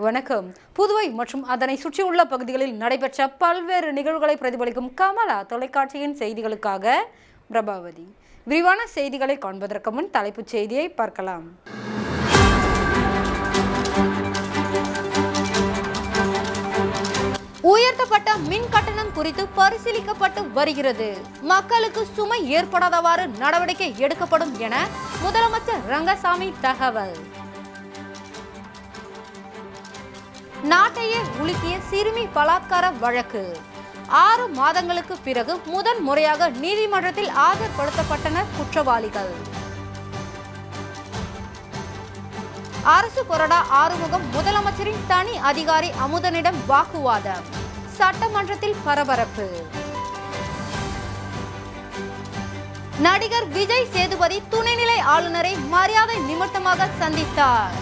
வணக்கம். புதுவை மற்றும் அதனை சுற்றியுள்ள பகுதிகளில் நடைபெற்ற பல்வேறு நிகழ்வுகளை பிரதிபலிக்கும் கமலா தொலைக்காட்சியின் செய்திகளுக்காக பிரபாவதி. விரிவான செய்திகளை காண்பதற்கு முன் தலைப்புச் செய்தியை பார்க்கலாம். உயர்த்தப்பட்ட மின் கட்டணம் குறித்து பரிசீலிக்கப்பட்டு வருகிறது. மக்களுக்கு சுமை ஏற்படாதவாறு நடவடிக்கை எடுக்கப்படும் என முதலமைச்சர் ரங்கசாமி தகவல். நாட்டையே உலுக்கிய சிறுமி பலாத்கார வழக்கு 6 மாதங்களுக்கு பிறகு முதன் முறையாக நீதிமன்றத்தில் ஆஜர்படுத்தப்பட்டனர் குற்றவாளிகள். அரசு கொறடா ஆறுமுகம் முதலமைச்சரின் தனி அதிகாரி அமுதனிடம் வாக்குவாதம். சட்டமன்றத்தில் பரபரப்பு. நடிகர் விஜய் சேதுபதி துணைநிலை ஆளுநரை மரியாதை நிமித்தமாக சந்தித்தார்.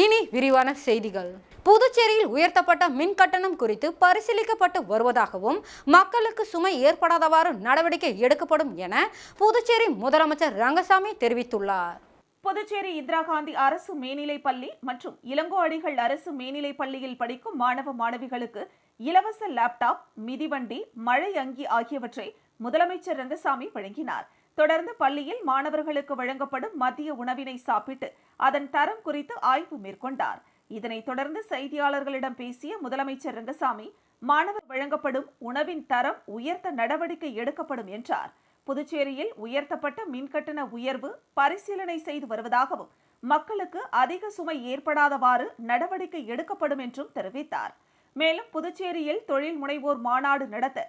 இனி விரிவான செய்திகள். புதுச்சேரியில் உயர்த்தப்பட்ட மின் கட்டணம் குறித்து பரிசீலிக்கப்பட்டு வருவதாகவும் மக்களுக்கு சுமை ஏற்படாதவாறு நடவடிக்கை எடுக்கப்படும் என புதுச்சேரி முதலமைச்சர் ரங்கசாமி தெரிவித்துள்ளார். புதுச்சேரி இந்திரா காந்தி அரசு மேல்நிலைப் பள்ளி மற்றும் இளங்கோ அடிகள் அரசு மேல்நிலைப் பள்ளியில் படிக்கும் மாணவ மாணவிகளுக்கு இலவச லேப்டாப், மிதிவண்டி, மழை அங்கி ஆகியவற்றை முதலமைச்சர் ரங்கசாமி வழங்கினார். தொடர்ந்து பள்ளியில் மாணவர்களுக்கு வழங்கப்படும் மதிய உணவினை சாப்பிட்டு அதன் தரம் குறித்து ஆய்வு மேற்கொண்டார். இதனைத் தொடர்ந்து செய்தியாளர்களிடம் பேசிய முதலமைச்சர் ரங்கசாமி, மாணவர் வழங்கப்படும் உணவின் தரம் உயர்த்த நடவடிக்கை எடுக்கப்படும் என்றார். புதுச்சேரியில் உயர்த்தப்பட்ட மின்கட்டண உயர்வு பரிசீலனை செய்து வருவதாகவும் மக்களுக்கு அதிக சுமை ஏற்படாதவாறு நடவடிக்கை எடுக்கப்படும் என்றும் தெரிவித்தார். மேலும் புதுச்சேரியில் தொழில் முனைவோர் மாநாடு நடத்த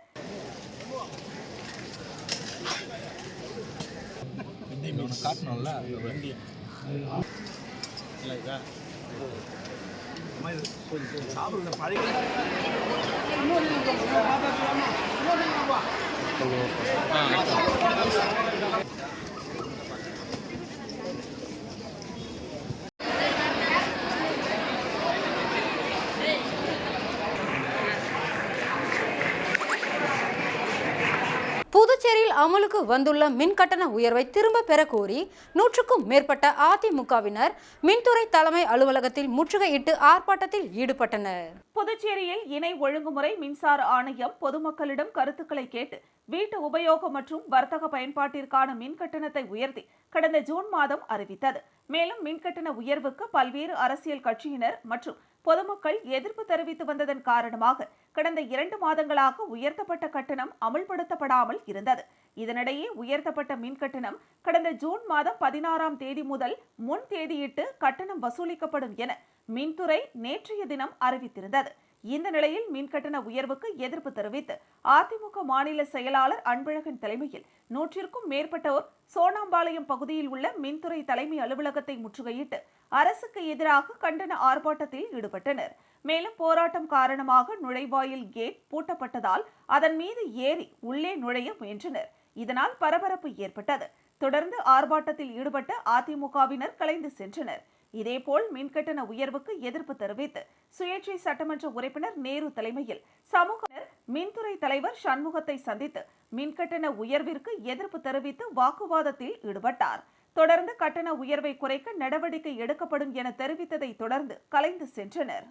புதுச்சேரியில் அமலுக்கு வந்துள்ள மின் கட்டண உயர்வை திரும்ப பெற கோரி 100க்கும் மேற்பட்ட அதிமுகவினர் மின்துறை தலைமை அலுவலகத்தில் முற்றுகையிட்டு ஆர்ப்பாட்டத்தில் ஈடுபட்டனர். புதுச்சேரியில் இணை ஒழுங்குமுறை மின்சார ஆணையம் பொதுமக்களிடம் கருத்துக்களை கேட்டு வீட்டு உபயோகம் மற்றும் வர்த்தக பயன்பாட்டிற்கான மின் கட்டணத்தை உயர்த்தி கடந்த ஜூன் மாதம் அறிவித்தது. மேலும் மின்கட்டண உயர்வுக்கு பல்வேறு அரசியல் கட்சியினர் மற்றும் பொதுமக்கள் எதிர்ப்பு தெரிவித்து வந்ததன் காரணமாக கடந்த 2 மாதங்களாக உயர்த்தப்பட்ட கட்டணம் அமல்படுத்தப்படாமல் இருந்தது. இதனிடையே உயர்த்தப்பட்ட மின் கட்டணம் கடந்த ஜூன் மாதம் 16ஆம் தேதி முதல் முன் தேதியிட்டு கட்டணம் வசூலிக்கப்படும் என மின்துறை நேற்றைய தினம் அறிவித்திருந்தது. இந்த நிலையில் மின்கட்டண உயர்வுக்கு எதிர்ப்பு தெரிவித்து அதிமுக மாநில செயலாளர் அன்பழகன் தலைமையில் 100க்கும் மேற்பட்டோர் சோனாம்பாளையம் பகுதியில் உள்ள மின்துறை தலைமை அலுவலகத்தை முற்றுகையிட்டு அரசுக்கு எதிராக கண்டன ஆர்ப்பாட்டத்தில் ஈடுபட்டனர். மேலும் போராட்டம் காரணமாக நுழைவாயில் கேட் பூட்டப்பட்டதால் அதன் மீது ஏறி உள்ளே நுழைய முயன்றனர். இதனால் பரபரப்பு ஏற்பட்டது. தொடர்ந்து ஆர்ப்பாட்டத்தில் ஈடுபட்ட அதிமுகவினர் கலைந்து சென்றனர். இதேபோல் மின்கட்டண உயர்வுக்கு எதிர்ப்பு தெரிவித்து சுயேட்சை சட்டமன்ற உறுப்பினர் நேரு தலைமையில் சமூகத்தினர் மின்துறை தலைவர் சண்முகத்தை சந்தித்து மின்கட்டண உயர்விற்கு எதிர்ப்பு தெரிவித்து வாக்குவாதத்தில் ஈடுபட்டார். தொடர்ந்து கட்டண உயர்வை குறைக்க நடவடிக்கை எடுக்கப்படும் என தெரிவித்ததை தொடர்ந்து கலைந்து சென்றனர்.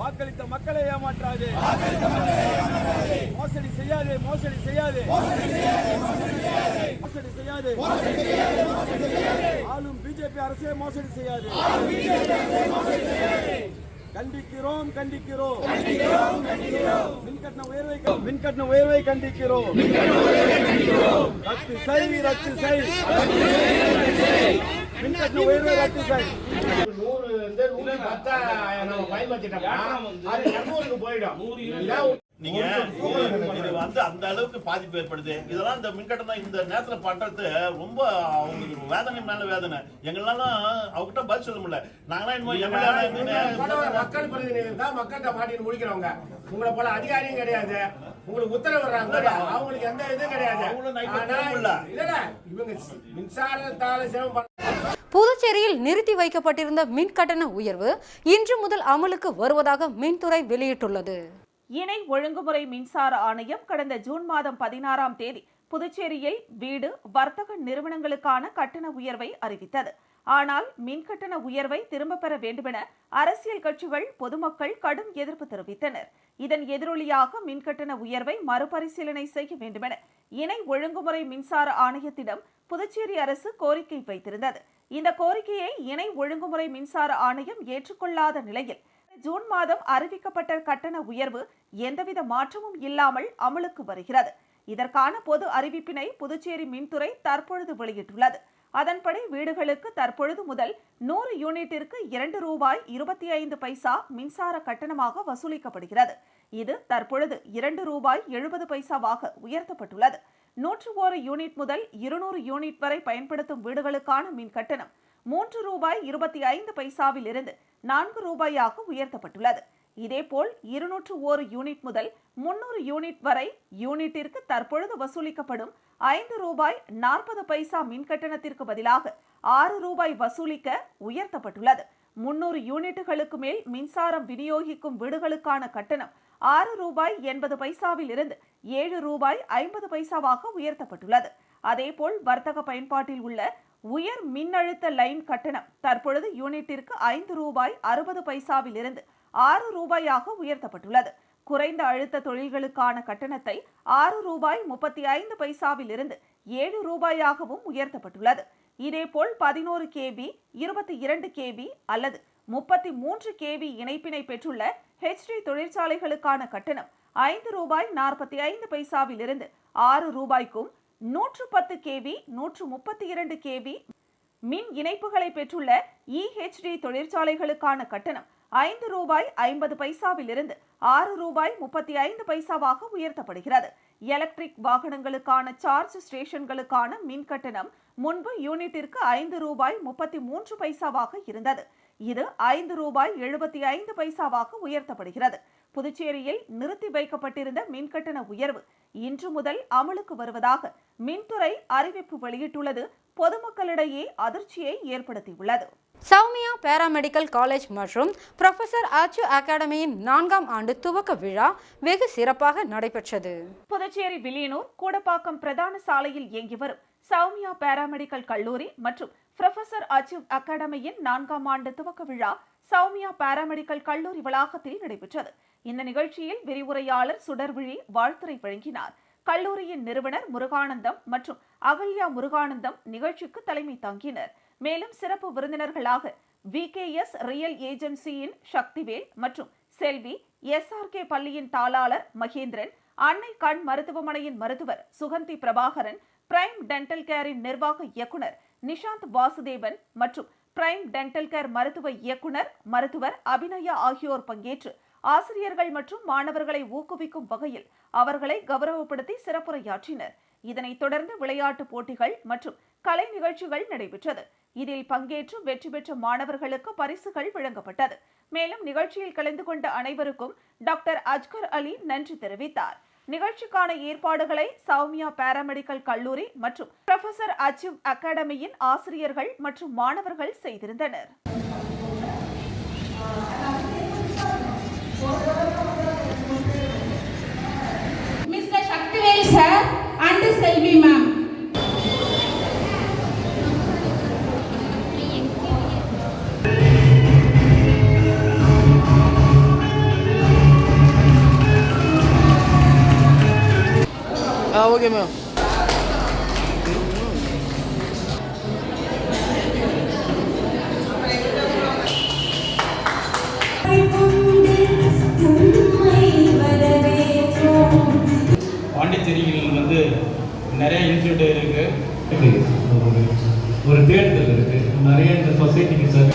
வாக்களித்த மக்களை ஏமாற்றாதே. மோசடி செய்யாதே. ஆளும் பிஜேபி அரசே மோசடி செய்யாது. கண்டிக்கிறோம். மின்கட்டண உயர்வை கண்டிக்கிறோம். ரத்து செய். மின்கட்டண உயர்வை ரத்து செய். 100 பயன்படுத்திட்டோம். அது 200க்கு போயிடும். நீங்க இது வந்து அந்த அளவுக்கு பாதிப்பு ஏற்படுது. இதெல்லாம் இந்த மின்கட்டணம் இந்த நேரத்துல பண்றது ரொம்ப அவங்களுக்கு வேதனை மேல வேதனை. எங்களாலும் அவங்ககிட்ட பதில் சொல்ல முடியல. நாங்களாம் மக்கள் பிரதிநிதிகள் தான் மக்கள்கிட்ட மாட்டிட்டு முடிக்கிறவங்க. உங்களை போல அதிகாரியும் கிடையாது, உங்களுக்கு உத்தரவிடுறாங்க, அவங்களுக்கு எந்த இதுவும் கிடையாது. இவங்க மின்சாரத்தால சிரமம். புதுச்சேரியில் நிறுத்தி வைக்கப்பட்டிருந்த மின் கட்டண உயர்வு இன்று முதல் அமலுக்கு வருவதாக மின்துறை வெளியிட்டுள்ளது. இணை ஒழுங்குமுறை மின்சார ஆணையம் கடந்த ஜூன் மாதம் 16ஆம் தேதி புதுச்சேரியில் வீடு வர்த்தக நிறுவனங்களுக்கான கட்டண உயர்வை அறிவித்தது. ஆனால் மின்கட்டண உயர்வை திரும்ப பெற வேண்டுமென அரசியல் கட்சிகள் பொதுமக்கள் கடும் எதிர்ப்பு தெரிவித்தனர். இதன் எதிரொலியாக மின்கட்டண உயர்வை மறுபரிசீலனை செய்ய வேண்டுமென இணை ஒழுங்குமுறை மின்சார ஆணையத்திடம் புதுச்சேரி அரசு கோரிக்கை வைத்திருந்தது. இந்த கோரிக்கையை இணை ஒழுங்குமுறை மின்சார ஆணையம் ஏற்றுக்கொள்ளாத நிலையில் ஜூன் மாதம் அறிவிக்கப்பட்ட கட்டண உயர்வு எந்தவித மாற்றமும் இல்லாமல் அமலுக்கு வருகிறது. இதற்கான பொது அறிவிப்பினை புதுச்சேரி மின்துறை தற்பொழுது வெளியிட்டுள்ளது. அதன்படி வீடுகளுக்கு தற்பொழுது முதல் 100 யூனிட்டிற்கு ₹2.25 மின்சார கட்டணமாக வசூலிக்கப்படுகிறது. இது தற்பொழுது ₹2.70 உயர்த்தப்பட்டுள்ளது. 101 யூனிட் முதல் 200 யூனிட் வரை பயன்படுத்தும் வீடுகளுக்கான மின் கட்டணம் ₹3.25 இருந்து ₹4 உயர்த்தப்பட்டுள்ளது. இதேபோல் 201 யூனிட் முதல் 300 யூனிட் வரை யூனிட்டிற்கு தற்பொழுது வசூலிக்கப்படும் ₹5.40 மின் கட்டணத்திற்கு பதிலாக ₹6 வசூலிக்க உயர்த்தப்பட்டுள்ளது. 300 யூனிட்டுகளுக்கு மேல் மின்சாரம் விநியோகிக்கும் வீடுகளுக்கான கட்டணம் ₹6.80 இருந்து ₹7.50 உயர்த்தப்பட்டுள்ளது. அதேபோல் வர்த்தக பயன்பாட்டில் உள்ள உயர் மின்னழுத்த லைன் கட்டணம் தற்பொழுது யூனிட்டிற்கு ₹5.60 இருந்து ₹6 உயர்த்தப்பட்டுள்ளது. குறைந்த அழுத்த தொழில்களுக்கான கட்டணத்தை ₹6.35 இருந்து ₹7 உயர்த்தப்பட்டுள்ளது. இதேபோல் 11 kV 22 kV அல்லது 33 kV இணைப்பினை பெற்றுள்ள HD தொழிற்சாலைகளுக்கான கட்டணம் ₹5.45 இருந்து ₹6க்கும் 110 kV 132 kV மின் இணைப்புகளை பெற்றுள்ள EHD தொழிற்சாலைகளுக்கான கட்டணம் ₹5.50 இருந்து ₹6.35 உயர்த்தப்படுகிறது. எலக்ட்ரிக் வாகனங்களுக்கான சார்ஜ் ஸ்டேஷன்களுக்கான மின் கட்டணம் முன்பு யூனிட்டிற்கு ₹5.33 இருந்தது. இது ₹5.75 உயர்த்தப்படுகிறது. புதுச்சேரியில் நிறுத்தி வைக்கப்பட்டிருந்த மின்கட்டண உயர்வு இன்று முதல் அமலுக்கு வருவதாக மின்துறை அறிவிப்பு வெளியிட்டுள்ளது பொதுமக்களிடையே அதிர்ச்சியை ஏற்படுத்தியுள்ளது. சௌமியா பாராமெடிக்கல் காலேஜ் மற்றும் புரொஃபசர் அச்சு அகாடமியின் 4ஆம் ஆண்டு துவக்க விழா வெகு சிறப்பாக நடைபெற்றது. புதுச்சேரி வில்லியனூர் கூடப்பாக்கம் பிரதான சாலையில் இயங்கி வரும் சௌமியா பாராமெடிக்கல் கல்லூரி மற்றும் புரொஃபசர் அச்சு அகாடமியின் 4ஆம் ஆண்டு துவக்க விழா சௌமியா பாராமெடிக்கல் கல்லூரி வளாகத்தில் நடைபெற்றது. இந்த நிகழ்ச்சியில் விரிவுரையாளர் சுடர்விழி வாழ்த்துரை வழங்கினார். கல்லூரியின் நிறுவனர் முருகானந்தம் மற்றும் அகல்யா முருகானந்தம் நிகழ்ச்சிக்கு தலைமை தாங்கினர். மேலும் சிறப்பு விருந்தினர்களாக VKS ரியல் ஏஜென்சியின் சக்திவேல் மற்றும் செல்வி, SRK பள்ளியின் தாளாளர் மகேந்திரன், அன்னை கண் மருத்துவமனையின் மருத்துவர் சுகந்தி பிரபாகரன், பிரைம் டென்டல் கேரின் நிர்வாக இயக்குனர் நிஷாந்த் வாசுதேவன் மற்றும் பிரைம் டென்டல் கேர் மருத்துவ இயக்குனர் மருத்துவர் அபிநயா ஆகியோர் பங்கேற்று ஆசிரியர்கள் மற்றும் மாணவர்களை ஊக்குவிக்கும் வகையில் அவர்களை கௌரவப்படுத்தி சிறப்புரையாற்றினர். இதனைத் தொடர்ந்து விளையாட்டுப் போட்டிகள் மற்றும் கலை நிகழ்ச்சிகள் நடைபெற்றது. இதில் பங்கேற்று வெற்றி பெற்ற மாணவர்களுக்கு பரிசுகள் வழங்கப்பட்டது. மேலும் நிகழ்ச்சியில் கலந்து கொண்ட அனைவருக்கும் டாக்டர் அஜ்கர் அலி நன்றி தெரிவித்தார். நிகழ்ச்சிக்கான ஏற்பாடுகளை சௌமியா பாராமெடிக்கல் கல்லூரி மற்றும் புரொஃபசர் அச்சு அகாடமியின் ஆசிரியர்கள் மற்றும் மாணவர்கள் செய்திருந்தனர். Mr. Shaktivel sir and Selvi ma'am. Okay ma'am. பாண்டிச்சேரியில் வந்து நிறைய இன்ஸ்டியூட் இருக்கு, ஒரு தேடுதல் இருக்கு, நிறைய இந்த சொசைட்டிக்கு சார்.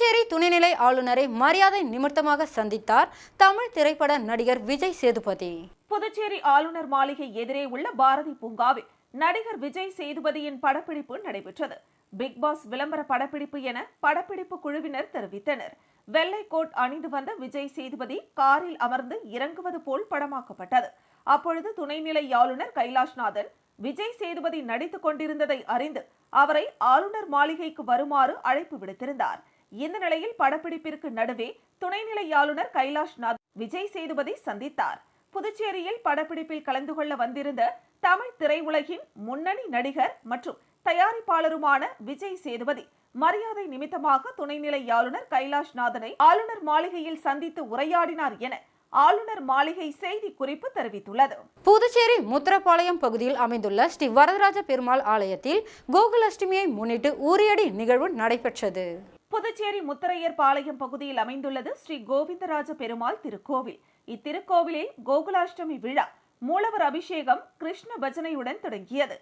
புதுச்சேரி துணைநிலை ஆளுநரை மரியாதை நிமித்தமாக சந்தித்தார் தமிழ் திரைப்பட நடிகர் விஜய் சேதுபதி. புதுச்சேரி ஆளுநர் மாளிகை எதிரே உள்ள பாரதி பூங்காவில் நடிகர் விஜய் சேதுபதியின் படப்பிடிப்பு நடைபெற்றது. பிக் பாஸ் விளம்பர படப்பிடிப்பு என படப்பிடிப்பு குழுவினர் தெரிவித்தனர். வெள்ளை கோட் அணிந்து வந்த விஜய் சேதுபதி காரில் அமர்ந்து இறங்குவது போல் படமாக்கப்பட்டது. அப்பொழுது துணைநிலை ஆளுநர் கைலாஷ்நாதன் விஜய் சேதுபதி நடித்துக் கொண்டிருந்ததை அறிந்து அவரை ஆளுநர் மாளிகைக்கு வருமாறு அழைப்பு விடுத்திருந்தார். இந்த நிலையில் படப்பிடிப்பிற்கு நடுவே துணைநிலை ஆளுநர் கைலாஷ்நாத் விஜய் சேதுபதி சந்தித்தார். புதுச்சேரியில் படப்பிடிப்பில் கலந்து கொள்ள வந்திருந்த தமிழ் திரையுலகின் முன்னணி நடிகர் மற்றும் தயாரிப்பாளருமான விஜய் சேதுபதி மரியாதை நிமித்தமாக துணைநிலை ஆளுநர் கைலாஷ்நாதனை ஆளுநர் மாளிகையில் சந்தித்து உரையாடினார் என ஆளுநர் மாளிகை செய்தி குறிப்பு தெரிவித்துள்ளது. புதுச்சேரி முத்திரப்பாளையம் பகுதியில் அமைந்துள்ள ஸ்ரீ வரதராஜ பெருமாள் ஆலயத்தில் கோகுலாஷ்டமியை முன்னிட்டு உரியடி நிகழ்வு நடைபெற்றது. புதுச்சேரி முத்திரையர் பாளையம் பகுதியில் அமைந்துள்ளது ஸ்ரீ கோவிந்தராஜ பெருமாள் திருக்கோவில். இத்திருக்கோவிலில் கோகுலாஷ்டமி விழா மூலவர் அபிஷேகம் கிருஷ்ண பஜனையுடன் தொடங்கியது.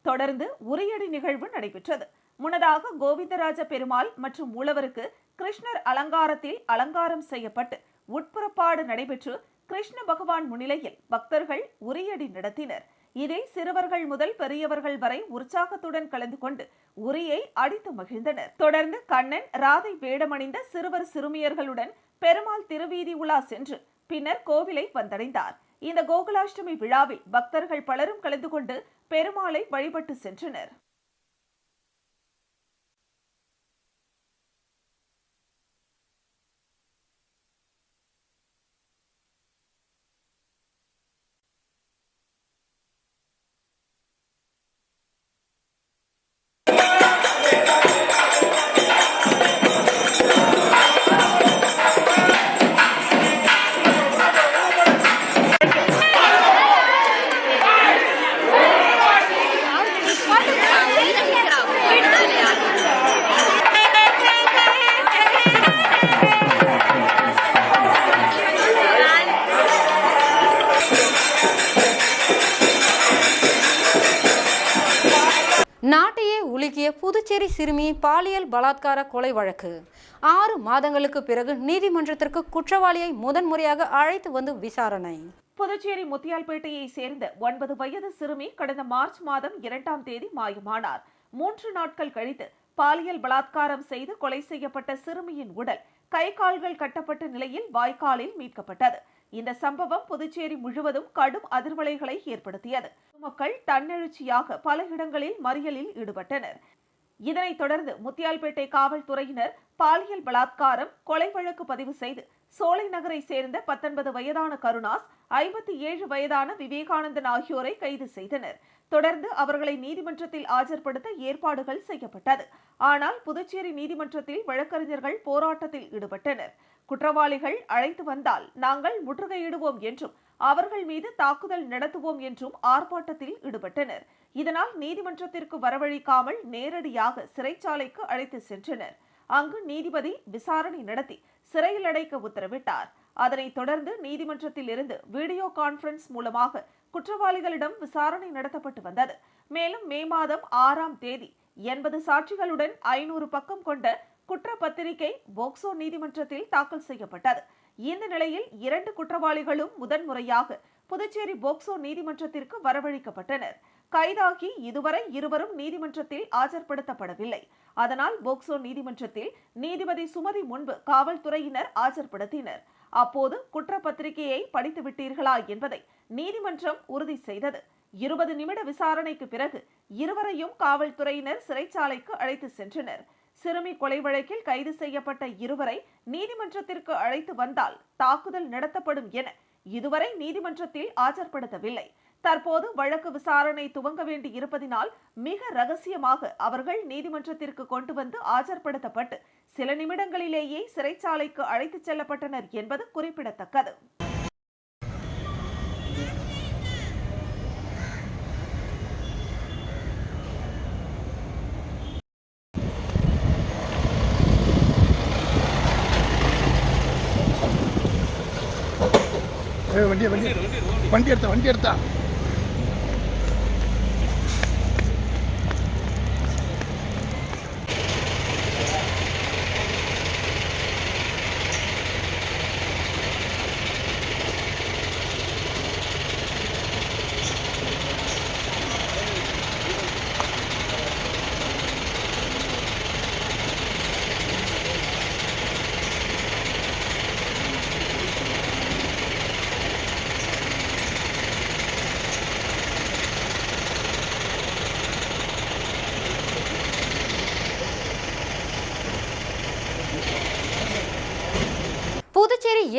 தொடர்ந்து உரியடி நிகழ்வு நடைபெற்றது. முன்னதாக கோவிந்தராஜ பெருமாள் மற்றும் மூலவருக்கு கிருஷ்ணர் அலங்காரத்தில் அலங்காரம் செய்யப்பட்டு உட்புறப்பாடு நடைபெற்று கிருஷ்ண பகவான் முன்னிலையில் பக்தர்கள் உரியடி நடத்தினர். இதில் சிறுவர்கள் முதல் பெரியவர்கள் வரை உற்சாகத்துடன் கலந்து கொண்டு உரியை அடித்து மகிழ்ந்தனர். தொடர்ந்து கண்ணன் ராதை வேடமணிந்த சிறுவர் சிறுமியர்களுடன் பெருமாள் திருவீதி உலா சென்று பின்னர் கோவிலை வந்தடைந்தார். இந்த கோகுலாஷ்டமி விழாவில் பக்தர்கள் பலரும் கலந்து கொண்டு பெருமாளை வழிபட்டு சென்றனர். நாட்டையே உலுக்கிய புதுச்சேரி சிறுமியை பாலியல் பலாத்கார கொலை வழக்கு 6 மாதங்களுக்கு பிறகு நீதிமன்றத்திற்கு குற்றவாளியை முதன்முறையாக அழைத்து வந்து விசாரணை. புதுச்சேரி முத்தியால்பேட்டையை சேர்ந்த 9 வயது சிறுமி கடந்த மார்ச் மாதம் 2ஆம் தேதி மாயமானார். 3 நாட்கள் கழித்து பாலியல் பலாத்காரம் செய்து கொலை செய்யப்பட்ட சிறுமியின் உடல் கை கால்கள் கட்டப்பட்ட நிலையில் வாய்க்காலில் மீட்கப்பட்டது. இந்த சம்பவம் புதுச்சேரி முழுவதும் கடும் அதிர்வலைகளை ஏற்படுத்தியது. மக்கள் தன்னெழுச்சியாக பல இடங்களில் மறியலில் ஈடுபட்டனர். இதனைத் தொடர்ந்து முத்தியால்பேட்டை காவல்துறையினர் பாலியல் பலாத்காரம் கொலை வழக்கு பதிவு செய்து சோலை நகரை சேர்ந்த 19 வயதான கருணாஸ், 57 வயதான விவேகானந்தன் ஆகியோரை கைது செய்தனர். தொடர்ந்து அவர்களை நீதிமன்றத்தில் ஆஜர்படுத்த ஏற்பாடுகள் செய்யப்பட்டது. ஆனால் புதுச்சேரி நீதிமன்றத்தில் வழக்கறிஞர்கள் போராட்டத்தில் ஈடுபட்டனர். குற்றவாளிகள் அழைத்து வந்தால் நாங்கள் முற்றுகையிடுவோம் என்றும் அவர்கள் மீது தாக்குதல் நடத்துவோம் என்றும் ஆர்ப்பாட்டத்தில் ஈடுபட்டனர். இதனால் நீதிமன்றத்திற்கு வரவழைக்காமல் நேரடியாக சிறைச்சாலைக்கு அழைத்து சென்றனர். அங்கு நீதிபதி விசாரணை நடத்தி சிறையில் அடைக்க உத்தரவிட்டார். அதனைத் தொடர்ந்து நீதிமன்றத்தில் இருந்து வீடியோ கான்பரன்ஸ் மூலமாக குற்றவாளிகளிடம் விசாரணை நடத்தப்பட்டு வந்தது. மேலும் மே மாதம் 6ஆம் தேதி 80 சாட்சிகளுடன் 500 பக்கம் கொண்ட குற்றப்பத்திரிகை போக்சோ நீதிமன்றத்தில் தாக்கல் செய்யப்பட்டது. இந்த நிலையில் 2 குற்றவாளிகளும் முதன்முறையாக புதுச்சேரி போக்சோ நீதிமன்றத்திற்கு வரவழைக்கப்பட்டனர். கைதாகி இதுவரை இருவரும் நீதிமன்றத்தில் ஆஜர்படுத்தப்படவில்லை. அதனால் போக்சோ நீதிமன்றத்தில் நீதிபதி சுமதி முன்பு காவல்துறையினர் ஆஜர்படுத்தினர். அப்போது குற்றப்பத்திரிகையை படித்து விட்டீர்களா என்பதை நீதிமன்றம் உறுதி செய்தது. 20 நிமிட விசாரணைக்கு பிறகு இருவரையும் காவல்துறையினர் சிறைச்சாலைக்கு அழைத்து சென்றனர். சிறுமி கொலை வழக்கில் கைது செய்யப்பட்ட இருவரை நீதிமன்றத்திற்கு அழைத்து வந்தால் தாக்குதல் நடத்தப்படும் என இதுவரை நீதிமன்றத்தில் ஆஜர்படுத்தவில்லை. தற்போது வழக்கு விசாரணை துவங்க வேண்டி இருப்பதினால் மிக ரகசியமாக அவர்கள் நீதிமன்றத்திற்கு கொண்டு வந்து ஆஜர்படுத்தப்பட்டு சில நிமிடங்களிலேயே சிறைச்சாலைக்கு அழைத்துச் செல்லப்பட்டனர் என்பது குறிப்பிடத்தக்கது. வண்டி எடுத்தா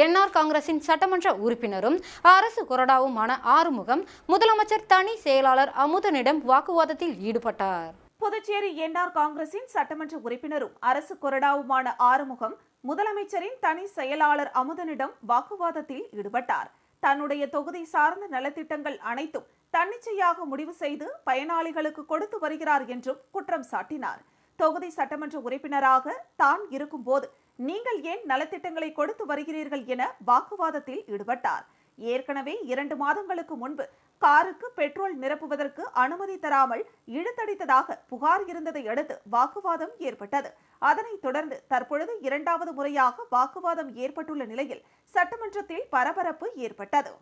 என்ஆர் காங்கிரசின் சட்டமன்ற உறுப்பினரும் அரசு கொறடாவுமான ஆறுமுகம் முதலமைச்சர் தனி செயலாளர் அமுதனிடம் வாக்குவாதத்தில் ஈடுபட்டார். புதுச்சேரி என்ஆர் காங்கிரசின் சட்டமன்ற உறுப்பினரும் அரசு கொறடாவுமான ஆறுமுகம் முதலமைச்சரின் தனி செயலாளர் அமுதனிடம் வாக்குவாதத்தில் ஈடுபட்டார். தன்னுடைய தொகுதி சார்ந்த நலத்திட்டங்கள் அனைத்தும் தன்னிச்சையாக முடிவு செய்து பயனாளிகளுக்கு கொடுத்து வருகிறார் என்றும் குற்றம் சாட்டினார். தொகுதி சட்டமன்ற உறுப்பினராக தான் இருக்கும்போது நீங்கள் ஏன் நலத்திட்டங்களை கொடுத்து வருகிறீர்கள் என வாக்குவாதத்தில் ஈடுபட்டார். ஏற்கனவே 2 மாதங்களுக்கு முன்பு காருக்கு பெட்ரோல் நிரப்புவதற்கு அனுமதி தராமல் இழுத்தடித்ததாக புகார் இருந்ததை அடுத்து வாக்குவாதம் ஏற்பட்டது. அதனைத் தொடர்ந்து தற்பொழுது 2வது முறையாக வாக்குவாதம் ஏற்பட்டுள்ள நிலையில் சட்டமன்றத்தில் பரபரப்பு ஏற்பட்டது.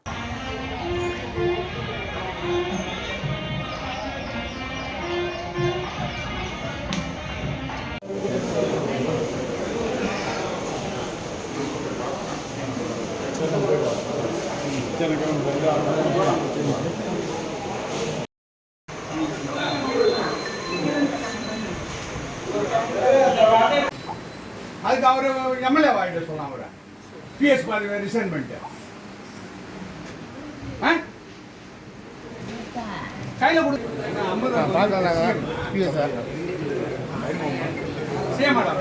அதுக்கு அவர் எம்எல்ஏ வாங்கிட்டு சொல்லலாம். அவரை பிஎஸ் பாதி ரிசைன் பண்ணிட்டு கையில் கொடுத்து செய்ய மாட்டார்.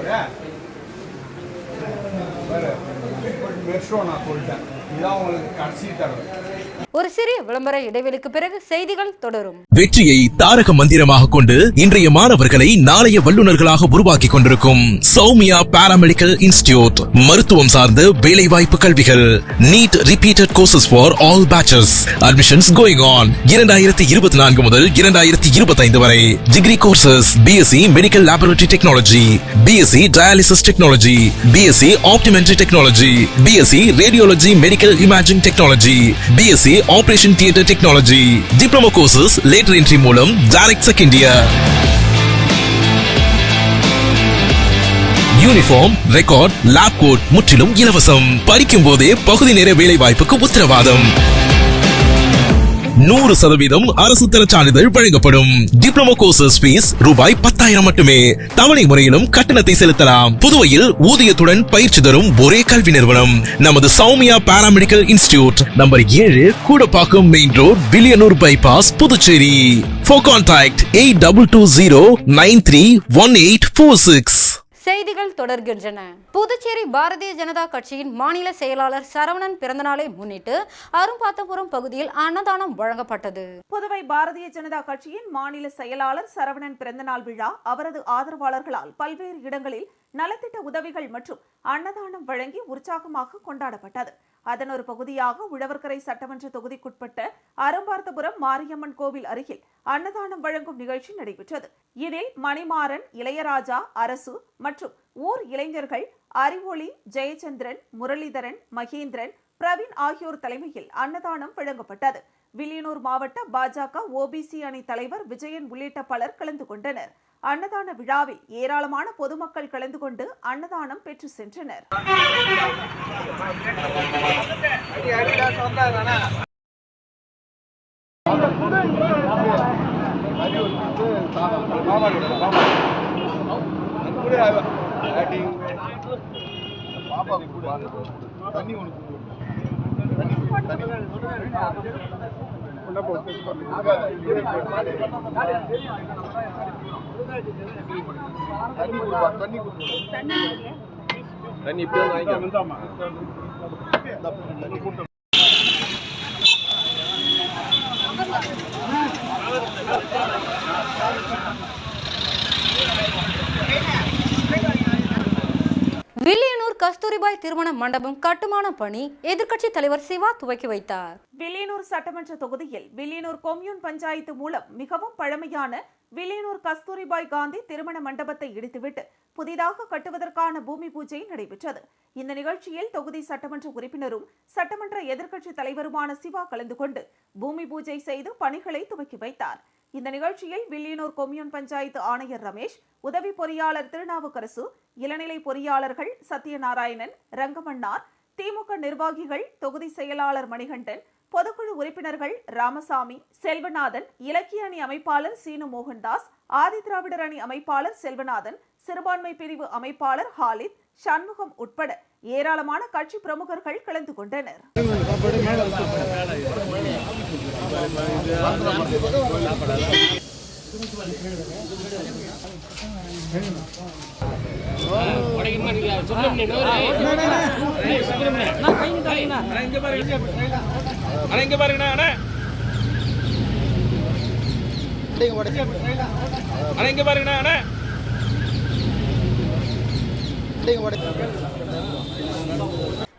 நான் சொல்லிட்டேன், இதான் உங்களுக்கு கடைசி தடவை. ஒரு சிறிய விளம்பர இடைவெளிக்கு பிறகு செய்திகள் தொடரும். வெற்றியை தாரக மந்திரமாக கொண்டு இன்றைய மாணவர்களை நாளைய வல்லுநர்களாக உருவாக்கி கொண்டிருக்கும் சௌமியா பாராமெடிக்கல் இன்ஸ்டிடியூட் மருத்துவம் சார்ந்த வேலைவாய்ப்பு கல்விகள். NEET repeated courses for all batches. Admissions going on. 2024 முதல் 2025 வரை. Degree courses BSc medical laboratory technology, BSc dialysis technology, BSc optometry technology, BSc radiology medical imaging technology, BSc operation theatre technology. Diploma courses lateral entry மூலம் direct second year. Uniform, record, lab coat முற்றிலும் இலவசம். படிக்கும் போதே பகுதி நேர வேலை வாய்ப்புக்கு உத்தரவாதம். 100% அரசு தர சான்றிதழ் வழங்கப்படும். டிப்ளமோ கோர்சஸ் ஃபீஸ் ரூபாய் 10,000 மட்டுமே. தவணை முறையிலும் கட்டணத்தை செலுத்தலாம். புதுவையில் ஊதியத்துடன் பயிற்சி தரும் ஒரே கல்வி நிறுவனம் நமது Sowmiya paramedical institute, number 7, Koodapakkam main road, Villianur bypass, Puducherry. For contact 8220931846. செய்திகள் தொடர்கின்றன. புதுச்சேரி பாரதிய ஜனதா கட்சியின் மாநில செயலாளர் சரவணன் பிறந்தநாளை முன்னிட்டு அரும்பாத்தபுரம் பகுதியில் அன்னதானம் வழங்கப்பட்டது. புதுவை பாரதிய ஜனதா கட்சியின் மாநில செயலாளர் சரவணன் பிறந்தநாள் விழா அவரது ஆதரவாளர்களால் பல்வேறு இடங்களில் நலத்திட்ட உதவிகள் மற்றும் அன்னதானம் வழங்கி உற்சாகமாக கொண்டாடப்பட்டது. அதன் ஒரு பகுதியாக உழவர்கரை சட்டமன்ற தொகுதிக்குட்பட்ட அரும்பார்த்தபுரம் மாரியம்மன் கோவில் அருகில் அன்னதானம் வழங்கும் நிகழ்ச்சி நடைபெற்றது. இதில் மணிமாறன், இளையராஜா, அரசு மற்றும் ஊர் இளைஞர்கள் அறிவொளி, ஜெயச்சந்திரன், முரளிதரன், மகேந்திரன், பிரவீன் ஆகியோர் தலைமையில் அன்னதானம் வழங்கப்பட்டது. வில்லியனூர் மாவட்ட பாஜக ஓபிசி அணி தலைவர் விஜயன் உள்ளிட்ட பலர் கலந்து கொண்டனர். அன்னதான விழாவில் ஏராளமான பொதுமக்கள் கலந்து கொண்டு அன்னதானம் பெற்று சென்றனர். வில்லியனூர் கஸ்தூரிபாய் திருமண மண்டபம் கட்டுமான பணி எதிர்க்கட்சி தலைவர் சிவா துவக்கி வைத்தார். வில்லியனூர் சட்டமன்ற தொகுதியில் வில்லியனூர் கொம்யூன் பஞ்சாயத்து மூலம் மிகவும் பழமையான வில்லியனூர் கஸ்தூரிபாய் காந்தி திருமண மண்டபத்தை இடித்துவிட்டு புதிதாக கட்டுவதற்கான பூமி பூஜை நடைபெற்றது. இந்த நிகழ்ச்சியில் தொகுதி சட்டமன்ற உறுப்பினரும் சட்டமன்ற எதிர்க்கட்சி தலைவருமான சிவா கலந்து கொண்டு பூமி பூஜை செய்து பணிகளை துவக்கி வைத்தார். இந்த நிகழ்ச்சியில் வில்லியனூர் கொம்யூன் பஞ்சாயத்து ஆணையர் ரமேஷ், உதவி பொறியாளர் திருநாவுக்கரசு, இளநிலை பொறியாளர்கள் சத்யநாராயணன், ரங்கமன்னார், திமுக நிர்வாகிகள், தொகுதி செயலாளர் மணிகண்டன், பொதுக்குழு உறுப்பினர்கள் ராமசாமி, செல்வநாதன், இலக்கிய அணி அமைப்பாளர் சீனு மோகன்தாஸ், ஆதி திராவிடர் அணி அமைப்பாளர் செல்வநாதன், சிறுபான்மை பிரிவு அமைப்பாளர் ஹாலித், சண்முகம் உட்பட ஏராளமான கட்சி பிரமுகர்கள் கலந்து கொண்டனர்.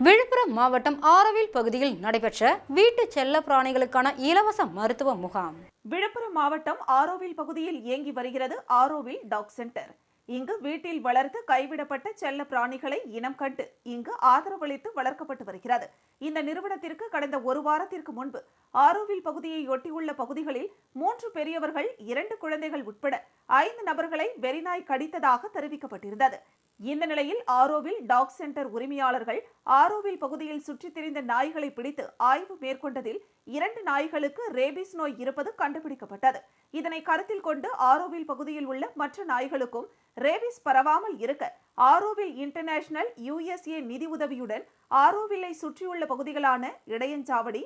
விழுப்புரம் மாவட்டம் ஆரோவில் பகுதியில் நடைபெற்ற வீட்டு செல்ல பிராணிகளுக்கான இலவச மருத்துவ முகாம். விழுப்புரம் மாவட்டம் ஆரோவில் பகுதியில் இயங்கி வருகிறது ஆரோவில் டாக் சென்டர். இங்கு வீட்டில் வளர்த்து கைவிடப்பட்ட செல்ல பிராணிகளை இனம் கண்டு இங்கு ஆதரவளித்து வளர்க்கப்பட்டு வருகிறது. இந்த நிறுவனத்திற்கு கடந்த ஒரு வாரத்திற்கு முன்பு ஆரோவில் பகுதியை ஒட்டியுள்ள பகுதிகளில் 3 பெரியவர்கள் 2 குழந்தைகள் உட்பட 5 நபர்களை வெறிநாய் கடித்ததாக தெரிவிக்கப்பட்டிருந்தது. இந்த நிலையில் ஆரோவில் டாக் சென்டர் உரிமையாளர்கள் ஆரோவில் பகுதியில் சுற்றித் திரிந்த நாய்களை பிடித்து ஆய்வு மேற்கொண்டதில் 2 நாய்களுக்கு ரேபிஸ் நோய் இருப்பது கண்டுபிடிக்கப்பட்டது. இதனை கருத்தில் கொண்டு ஆரோவில் பகுதியில் உள்ள மற்ற நாய்களுக்கும் ரேபிஸ் பரவாமல் இருக்க ஆரோவில் இன்டர்நேஷனல் USA நிதி உதவியுடன் ஆரோவிலை சுற்றியுள்ள பகுதிகளான இடையஞ்சாவடி,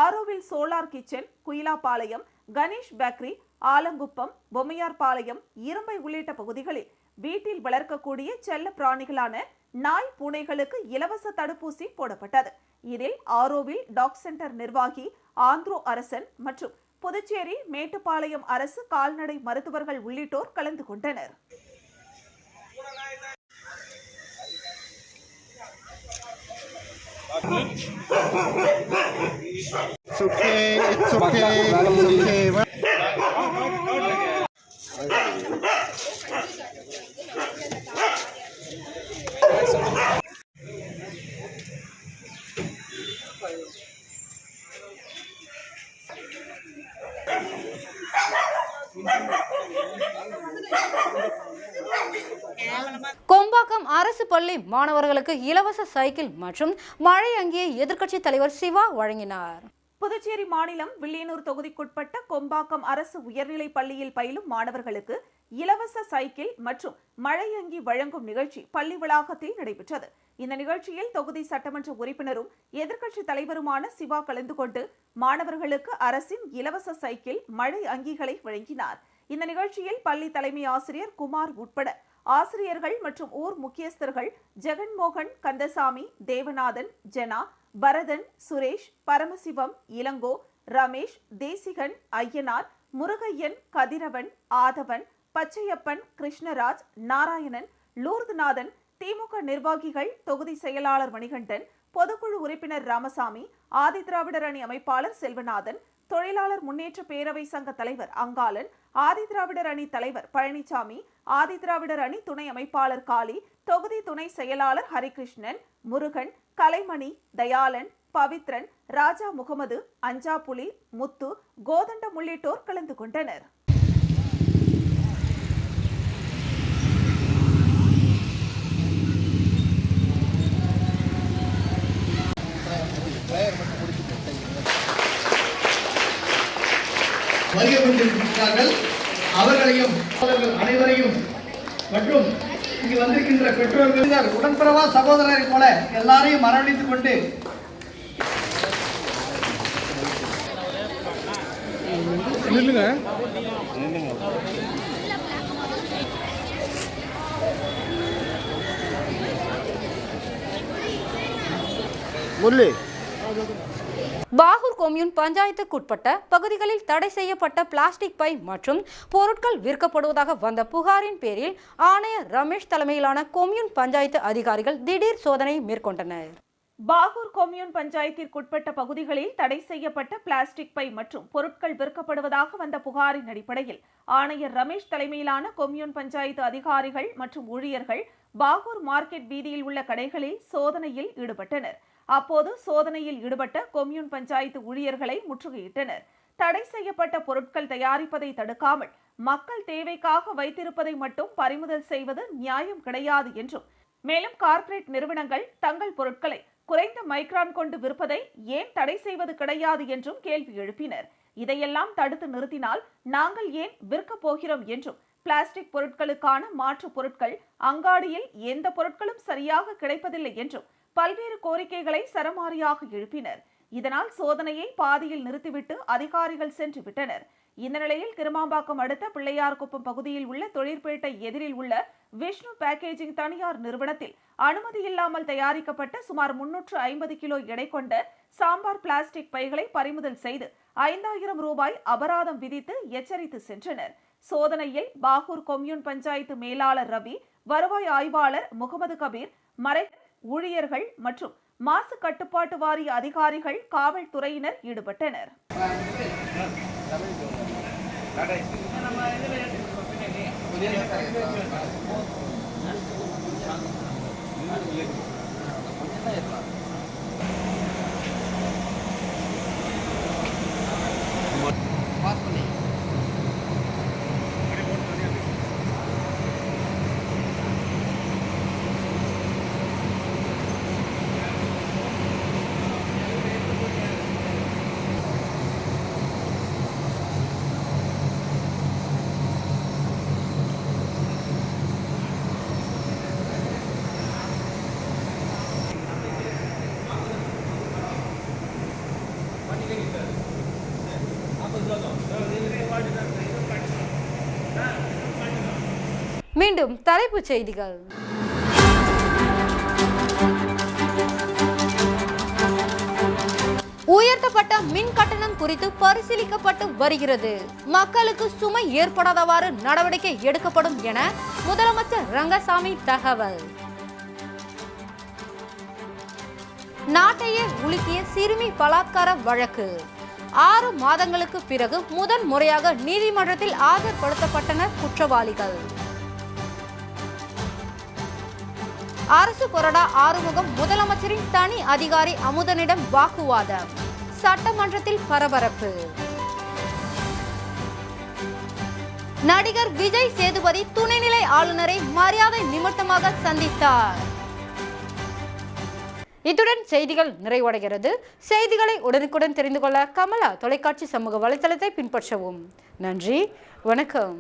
Auroville solar kitchen, Kuilapalayam, Ganesh bakery, Alankuppam, Bommayarpalayam, Irumbai உள்ளிட்ட பகுதிகளில் வீட்டில் வளர்க்கக்கூடிய செல்ல பிராணிகளான நாய், பூனைகளுக்கு இலவச தடுப்பூசி போடப்பட்டது. இதில் ஆரோவில் டாக் சென்டர் நிர்வாகி ஆந்திரோ அரசன் மற்றும் புதுச்சேரி மேட்டுப்பாளையம் அரசு கால்நடை மருத்துவர்கள் உள்ளிட்டோர் கலந்து கொண்டனர். கொம்பாக்கம் அரசு பள்ளி மாணவர்களுக்கு இலவச சைக்கிள் மற்றும் மழை அங்கியை எதிர்க்கட்சி தலைவர் சிவா வழங்கினார். புதுச்சேரி மாநிலம் வில்லியனூர் தொகுதிக்குட்பட்ட கொம்பாக்கம் அரசு உயர்நிலைப் பள்ளியில் பயிலும் மாணவர்களுக்கு இலவச சைக்கிள் மற்றும் மழை அங்கி வழங்கும் நிகழ்ச்சி பள்ளி வளாகத்தில் நடைபெற்றது. இந்த நிகழ்ச்சியில் தொகுதி சட்டமன்ற உறுப்பினரும் எதிர்க்கட்சி தலைவருமான சிவா கலந்து கொண்டு மாணவர்களுக்கு அரசின் இலவச சைக்கிள், மழை அங்கிகளை வழங்கினார். இந்த நிகழ்ச்சியில் பள்ளி தலைமை ஆசிரியர் குமார் உட்பட ஆசிரியர்கள் மற்றும் ஊர் முக்கியஸ்தர்கள் ஜெகன்மோகன், கந்தசாமி, தேவநாதன், ஜெனா, பரதன், சுரேஷ், பரமசிவம், இளங்கோ, ரமேஷ், தேசிகன், ஐயனார், முருகையன், கதிரவன், ஆதவன், பச்சையப்பன், கிருஷ்ணராஜ், நாராயணன், லூர்துநாதன், திமுக நிர்வாகிகள், தொகுதி செயலாளர் மணிகண்டன், பொதுக்குழு உறுப்பினர் ராமசாமி, ஆதிதிராவிடர் அணி அமைப்பாளர் செல்வநாதன், தொழிலாளர் முன்னேற்ற பேரவை சங்க தலைவர் அங்காளன், ஆதிதிராவிடர் அணி தலைவர் பழனிசாமி, ஆதிதிராவிடர் அணி துணை அமைப்பாளர் காளி, தொகுதி துணை செயலாளர் ஹரிகிருஷ்ணன், முருகன், கலைமணி, தயாளன், பவித்ரன், ராஜா முகமது, அஞ்சாப்புலி, முத்து, கோதண்டம் உள்ளிட்டோர் கலந்து கொண்டனர். வருகை கொண்டிருக்கிறார்கள். அவர்களையும் அனைவரையும் மற்றும் இங்கு வந்திருக்கின்ற பெற்றோர்கள் உடன்பிறவா சகோதரரை போல எல்லாரையும் அரவணைத்துக் கொண்டு பாகூர் கொம்யூன் பஞ்சாயத்துக்குட்பட்ட பகுதிகளில் தடை செய்யப்பட்ட பிளாஸ்டிக் பை மற்றும் பொருட்கள் விற்கப்படுவதாக வந்த புகாரின் பேரில் ஆணையர் ரமேஷ் தலைமையிலான கொம்யூன் பஞ்சாயத்து அதிகாரிகள் திடீர் சோதனை மேற்கொண்டனர். பாகூர் கொம்யூன் பஞ்சாயத்திற்குட்பட்ட பகுதிகளில் தடை செய்யப்பட்ட பிளாஸ்டிக் பை மற்றும் பொருட்கள் விற்கப்படுவதாக வந்த புகாரின் அடிப்படையில் ஆணையர் ரமேஷ் தலைமையிலான கொம்யூன் பஞ்சாயத்து அதிகாரிகள் மற்றும் ஊழியர்கள் பாகூர் மார்க்கெட் வீதியில் உள்ள கடைகளில் சோதனையில் ஈடுபட்டனர். அப்போது சோதனையில் ஈடுபட்ட கொம்யூன் பஞ்சாயத்து ஊழியர்களை முற்றுகையிட்டனர். தடை செய்யப்பட்ட பொருட்கள் தயாரிப்பதை தடுக்காமல் மக்கள் தேவைக்காக வைத்திருப்பதை மட்டும் பறிமுதல் செய்வது நியாயம் கிடையாது என்றும், மேலும் கார்ப்பரேட் நிறுவனங்கள் தங்கள் பொருட்களை குறைந்த மைக்ரான் கொண்டு விற்பதை ஏன் தடை செய்வது கிடையாது என்றும் கேள்வி எழுப்பினர். இதையெல்லாம் தடுத்து நிறுத்தினால் நாங்கள் ஏன் விற்கப் போகிறோம் என்றும், பிளாஸ்டிக் பொருட்களுக்கான மாற்று பொருட்கள், அங்காடியில் எந்த பொருட்களும் சரியாக கிடைப்பதில்லை என்றும் பல்வேறு கோரிக்கைகளை சரமாரியாக எழுப்பினர். இதனால் சோதனையை பாதியில் நிறுத்திவிட்டு அதிகாரிகள் சென்று விட்டனர். இந்த நிலையில் கிருமாம்பாக்கம் அடுத்த பிள்ளையார்குப்பம் பகுதியில் உள்ள தொழிற்பேட்டை எதிரில் உள்ள விஷ்ணு பேக்கேஜிங் தனியார் நிறுவனத்தில் அனுமதி இல்லாமல் தயாரிக்கப்பட்ட சுமார் 350 கிலோ எடை கொண்ட சாம்பார் பிளாஸ்டிக் பைகளை பறிமுதல் செய்து 5000 ரூபாய் அபராதம் விதித்து எச்சரித்து சென்றனர். சோதனையில் பாகூர் கொம்யூன் பஞ்சாயத்து மேலாளர் ரவி, வருவாய் ஆய்வாளர் முகமது கபீர், மறை ஊழியர்கள் மற்றும் மாசு கட்டுப்பாட்டு வாரிய அதிகாரிகள், காவல்துறையினர் ஈடுபட்டனர். மீண்டும் தலைப்புச் செய்திகள். உயர்த்தப்பட்ட மின் கட்டணம் குறித்து பரிசீலிக்கப்பட்டு வருகிறது. மக்களுக்கு சுமை ஏற்படாதவாறு நடவடிக்கை எடுக்கப்படும் என முதலமைச்சர் ரங்கசாமி தகவல். நாட்டையே உலுக்கிய சிறுமி பலாத்கார வழக்கு 6 மாதங்களுக்கு பிறகு முதன் முறையாக நீதிமன்றத்தில் ஆஜர்படுத்தப்பட்டனர் குற்றவாளிகள். அரசு கொறடா ஆறுமுகம் முதலமைச்சரின் தனி அதிகாரி அமுதனிடம் வாக்குவாதம். சட்டமன்றத்தில் பரபரப்பு. நடிகர் விஜய் சேதுபதி துணைநிலை ஆளுநரை மரியாதை நிமித்தமாக சந்தித்தார். இத்துடன் செய்திகள் நிறைவடைகிறது. செய்திகளை உடனுக்குடன் தெரிந்து கொள்ள கமலா தொலைக்காட்சி சமூக வலைதளத்தை பின்பற்றவும். நன்றி, வணக்கம்.